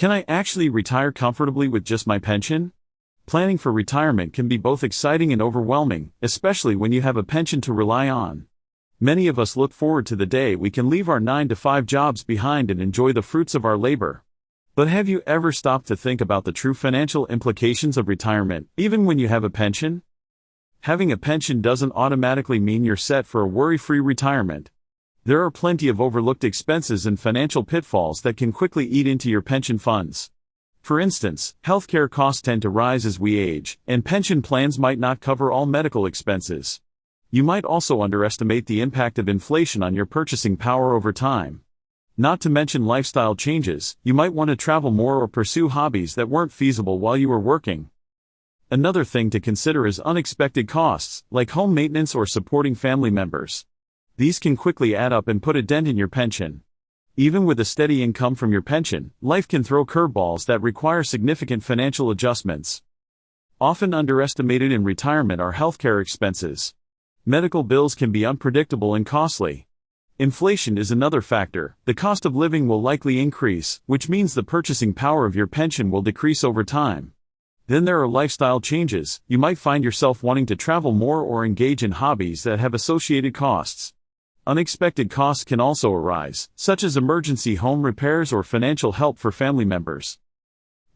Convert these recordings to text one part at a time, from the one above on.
Can I actually retire comfortably with just my pension? Planning for retirement can be both exciting and overwhelming, especially when you have a pension to rely on. Many of us look forward to the day we can leave our 9-to-5 jobs behind and enjoy the fruits of our labor. But have you ever stopped to think about the true financial implications of retirement, even when you have a pension? Having a pension doesn't automatically mean you're set for a worry-free retirement. There are plenty of overlooked expenses and financial pitfalls that can quickly eat into your pension funds. For instance, healthcare costs tend to rise as we age, and pension plans might not cover all medical expenses. You might also underestimate the impact of inflation on your purchasing power over time. Not to mention lifestyle changes, you might want to travel more or pursue hobbies that weren't feasible while you were working. Another thing to consider is unexpected costs, like home maintenance or supporting family members. These can quickly add up and put a dent in your pension. Even with a steady income from your pension, life can throw curveballs that require significant financial adjustments. Often underestimated in retirement are healthcare expenses. Medical bills can be unpredictable and costly. Inflation is another factor. The cost of living will likely increase, which means the purchasing power of your pension will decrease over time. Then there are lifestyle changes. You might find yourself wanting to travel more or engage in hobbies that have associated costs. Unexpected costs can also arise, such as emergency home repairs or financial help for family members.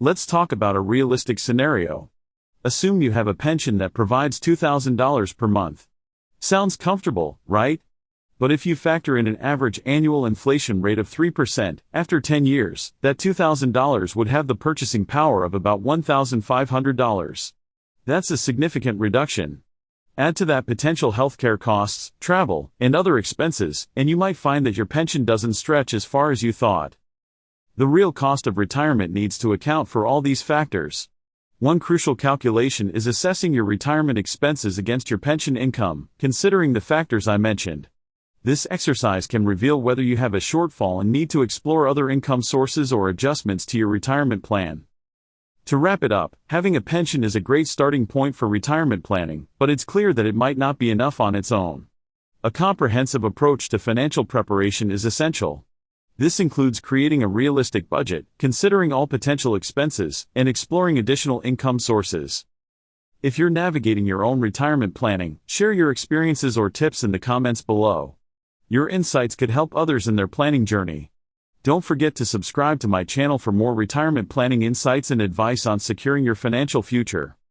Let's talk about a realistic scenario. Assume you have a pension that provides $2,000 per month. Sounds comfortable, right? But if you factor in an average annual inflation rate of 3%, after 10 years, that $2,000 would have the purchasing power of about $1,500. That's a significant reduction. Add to that potential healthcare costs, travel, and other expenses, and you might find that your pension doesn't stretch as far as you thought. The real cost of retirement needs to account for all these factors. One crucial calculation is assessing your retirement expenses against your pension income, considering the factors I mentioned. This exercise can reveal whether you have a shortfall and need to explore other income sources or adjustments to your retirement plan. To wrap it up, having a pension is a great starting point for retirement planning, but it's clear that it might not be enough on its own. A comprehensive approach to financial preparation is essential. This includes creating a realistic budget, considering all potential expenses, and exploring additional income sources. If you're navigating your own retirement planning, share your experiences or tips in the comments below. Your insights could help others in their planning journey. Don't forget to subscribe to my channel for more retirement planning insights and advice on securing your financial future.